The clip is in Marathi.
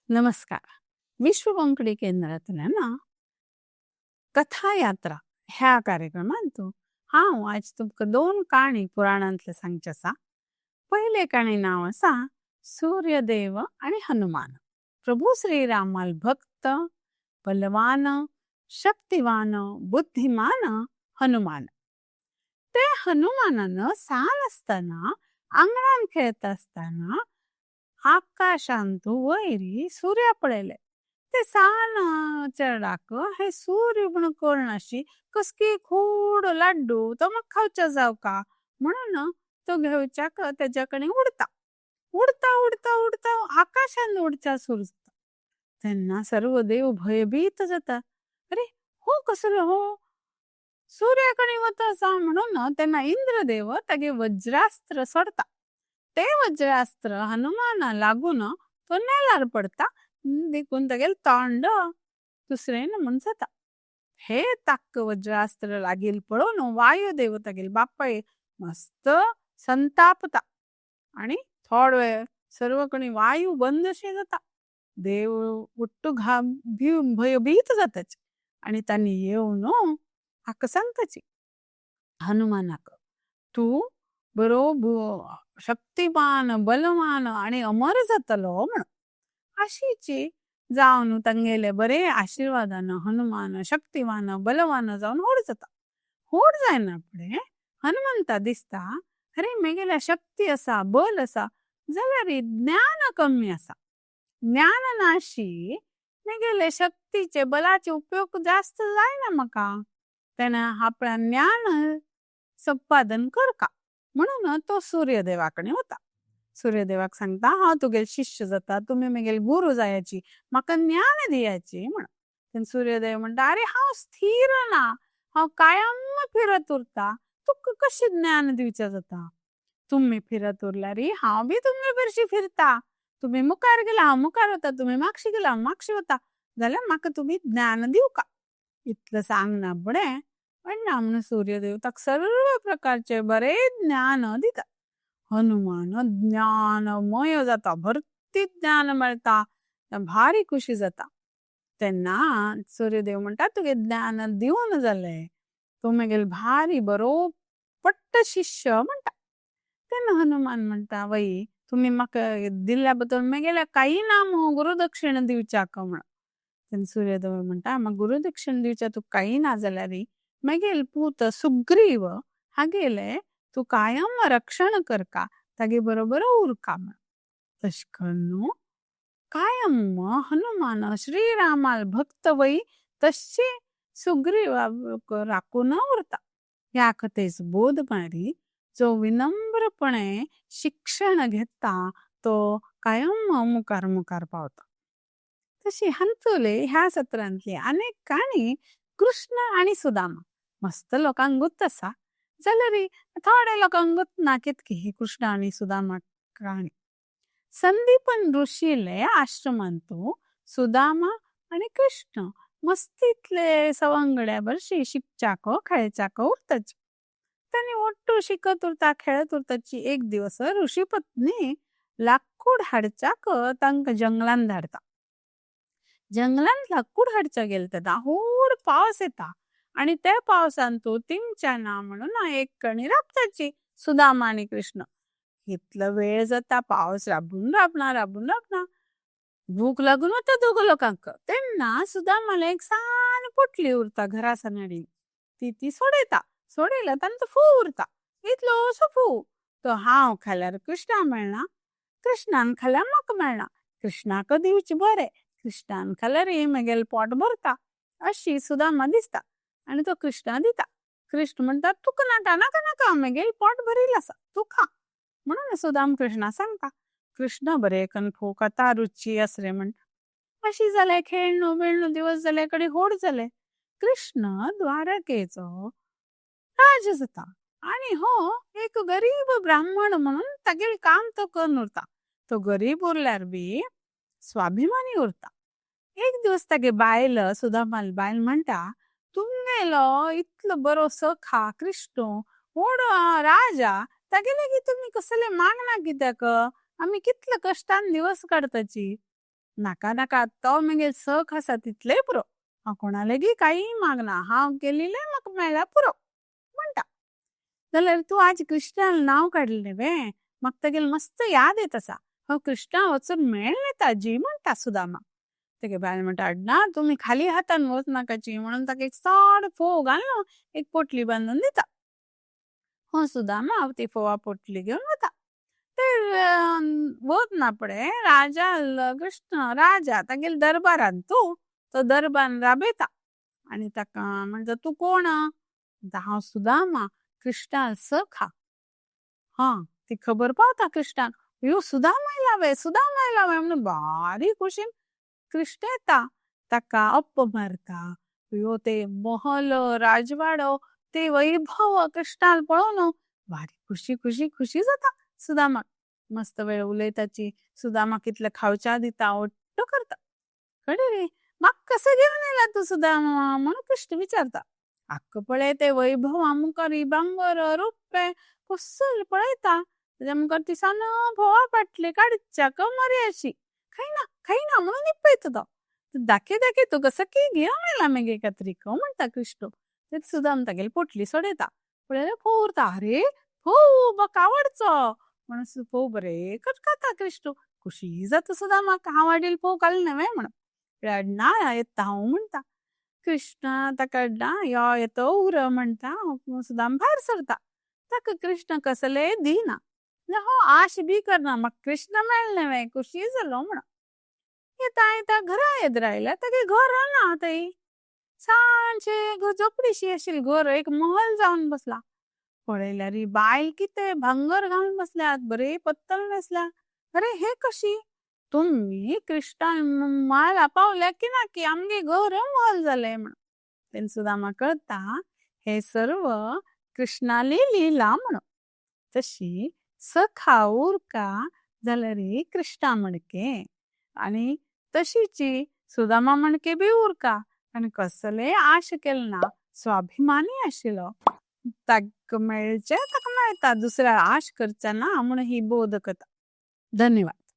नमस्कार. विश्व कोंकणी केंद्रांतल्यान कथा यात्रा ह्या कार्यक्रमांत हांव आज तुमकां 2 काणी पुराणांतले सांगचे आसा. पयले काणी नांव आसा सूर्यदेव आनी हनुमान. प्रभू श्रीरामाल भक्त, बलवान, शक्तिवान, बुद्धिमान हनुमान. ते हनुमानान सान असताना आंगणान खेळता असताना आकाशांत वैरी सूर्या पळयले. ते सान चेडाक हे सूर्य म्हण कळनाशी कसकी खूड लाड्डू तो म्हाका खावचा जावका म्हणून तो घेवच्याक तेच्या कडेन उडता उडता उडता उडता आकाशांत उडचा सुरू जाता. तेन्ना सर्व देव भयभीत जाता. अरे हो कसलो हो सूर्या कडेन वता असा म्हणून तेन्ना इंद्रदेव तागे वज्रास्त्र सोडता. ते वज्रास्त्र हनुमाना लागून तो नेलार पडता. देखून तागेल तोंड दुसरे नमून जाता. हे ताक वज्रास्त्र लागील पळोवन वायुदेव तागेल बापाय मस्त संतापता आणि थोड वेळ सर्व कडेन वायू बंद शे जाता. देव उट्टू भयभीत जाताच आणि तांणी येवन हाका सांगताची हनुमानाक, तू बरो शक्तिमान बलवान आणि अमर जातलो म्हणून. अशीची जावन तांगेले बरे आशीर्वादान हनुमान शक्तिवान बलवान जावन व्हड जाता. व्हड जायना फुडें हनुमंता दिसता अरे मेगेल्या शक्ती असा बल असा जाल्यार ज्ञान कमी असा. ज्ञान नाशी मेगेले शक्तीचे बलाचे उपयोग जास्त जायना म्हाका. तेन्ना आपल्या ज्ञान संपादन करका म्हणून तो सूर्यदेवाकडे वता. सूर्यदेवाक सांगता हांव तुगेल शिष्य जाता, तुमी मेगेल गुरु जायाची, म्हाका ज्ञान दियाची म्हणून. तेन्ना सूर्यदेव म्हणटा अरे हांव स्थिर ना, हांव कायम फिरत उरता, तुका कशें ज्ञान दिवचें जाता. तुमी फिरत उरल्यार हांव बी तुमगे भरशी फिरता. तुमी मुखार गेला हांव मुखार वता, तुमी मागशी गेला हांव मागशी वता, जाल्यार म्हाका तुमी ज्ञान दिवका. इतलें सांगना फुडें म्हणना म्हणून सूर्यदेव ताका सर्व प्रकारचे बरे ज्ञान दिता. हनुमान ज्ञानमय जाता, भरती ज्ञान मेळता, भारी खुशी जाता. तेन्ना सूर्यदेव म्हणटा तुगे ज्ञान दिवन जालें, तूं मगेल भारी बरो पट्ट शिष्य म्हणटा. तेन्ना हनुमान म्हणटा वय तुमी म्हाका दिल्ल्या बद्दल मगेल्या काही ना गुरुदक्षिण दिवच्याक म्हणून. तेन्ना सूर्यदेव म्हणटा म्हाका गुरुदक्षिण दिवच्या तू काही ना जाल्यार मगेल पूत सुग्रीव हागेले तू कायम रक्षण करका, तागे बरोबर उरका म्हण. तशें करून कायम हनुमान श्रीरामाल भक्त वय तशे सुग्रीव राखून उरता. ह्या कथेच बोध मारी जो विनम्रपणे शिक्षण घेता तो कायम मुखार मुखार पावता. तशी हंतुले ह्या सत्रांतली अनेक काणी कृष्ण आणि सुदामा मस्त लोकांक गुर्त आसा, जाल्यार थोड्या लोकांक गुर्त ना कितकी ही कृष्ण आणि सुदामा काणी. संदीपन ऋषीले आश्रमांत सुदामा आणि कृष्ण मस्तीतले सवंगड्या भरशी शिकच्याक खेळच्याक उरताच. तांणी ओट्टू शिकत उरता खेळत उरताची एक दिवस ऋषी पत्नी लाकूड हाडच्याक तांकां जंगलान धाडता. जंगलांत लाकूड हाडच्या गेले तेन्ना व्हड पावस येता आणि त्या पावसान तिंगच्याना म्हणून एक कणी राबताची सुदामा आणि कृष्ण. इतलो वेळ जाता पावस राबून राबना भूक लागून वता दोग लोकांक. तेन्ना सुदामाला एक सान पोटली उरता घरा सानाडी, ती सोडयता. सोडयला तांणी तो फू उरता, इतलोसो फू तो हांव खाल्यार कृष्णा मेळना, कृष्णान खाल्यार म्हाका मेळना, कृष्णाक दिवचे बरे, कृष्णान खाल्यार मगेल पोट भरता अशी सुदामा दिसता आणि तो कृष्णा दिता. कृष्ण म्हणटा तुका नाका नाका नाका मगेल पोट भरील आसा तू खा म्हणून सुदाम कृष्णा सांगता. कृष्ण बरे कन फू खाता रुची असरे म्हणटा. अशी जाले खेळणू बिळणू दिवस जाले कडे होड जाले. कृष्ण द्वारकेचो राज जाता आणि हो एक गरीब ब्राह्मण म्हणून तागेल काम तो करून उरता. तो गरीब उरल्यार बी स्वाभिमानी उरता. एक दिवस तागे बायल सुदामाल बायल म्हणटा तुमगेलो इतलो बरो सखा कृष्ण व्हड राजा तागे लेगीत तुमी कसले मागना कित्याक, आमी कितले कष्टान दिवस काडताची. नाका नाका तो मगे सख आसा तितले पुरो, हांव कोणालेगी काही मागना, हांव केलेले म्हाका मेळ्ळ्या पुरो म्हणटा. जाल्यार तूं आज कृष्णान नांव काडलें वे, म्हाका तेगेले मस्त याद येत आसा, हांव कृष्णा वचून मेळ्ळें ताजी म्हणटा सुदामा. तेगे बायल म्हणटा ना तुमी खाली हातान वचनाकाची म्हणून ताका एक चड फोव घालून एक पोटली बांदून दिता. हो सुदामा ती फोवा पोटली घेवन वता. वतना पळय राजा कृष्ण राजा तागेले दरबारान तो दरबार राबयता आनी ताका म्हणटा तूं कोण? हांव सुदामा कृष्णा सखा. हा ती खबर पावता कृष्णाक, ह्यो सुदामा आयला वे म्हणून भारी खुशीन कृष्ण येता ताका अप्प मारता. ह्यो ते महल राजवाडो ते वैभव कृष्णाल पळोवन भारी खुशी जाता सुदामाक. मस्त वेळ उलयताची, सुदामा कितले खावच्या दिता, ओट्ट करता. कडे रे म्हाका कसं घेऊन येला तू सुदामा म्हणून कृष्ण विचारता. आक्क पळय ते वैभव मुखार भांगर रुपे कुस्सल पळयता. त्याच्या मुखार ती सान भोवा पाटले काडच्या कमरी अशी खायना म्हणून निपयता तो. दाखे तू कसं की घेऊन येला मगे कात्रिक म्हणता कृष्ण. ते सुदाम तागेली पोटली सोडयता. पळयल्यार फोव उरता. अरे फोव म्हाका आवडचो म्हणून फोव बरे खाता कृष्ण. खुशी जाता सुदामाक, हांव हाडिल्लो फोव खाल्ले वे म्हणून. ना येता हांव म्हणता. कृष्ण ताका यो येतो उर म्हणटा. सुदाम भायर सरता. ताका कृष्ण कसले दिना. हो आश बी करना, म्हाका कृष्ण मेळ्ळें वे खुशी जालो म्हणून. येता घरा येद्र आयल्या तागे घर ना थंय. सांचे झोपडीशी आशिल्ली घर, एक महल जावन बसला. पळयल्यार ही बायल कितें भांगर घालून बसल्यात, बरे पत्तल न्हेसल्या. अरे हे कशी? तुम्ही कृष्णान मायला पावल्या की ना की आमगे घर महल जाले म्हणून. तेन सुदामा कळता हे सर्व कृष्णाली लीला म्हणून. तशी सखा उरका जाल्यार कृष्णा म्हणके आणि तशीची सुदामा म्हणके बी उरका. आणि कसले आश केलना, स्वाभिमानी आशिलो. ताका मेळचे ताका मेळता, दुसऱ्या आश करचा ना म्हणून ही बोध कथा. धन्यवाद.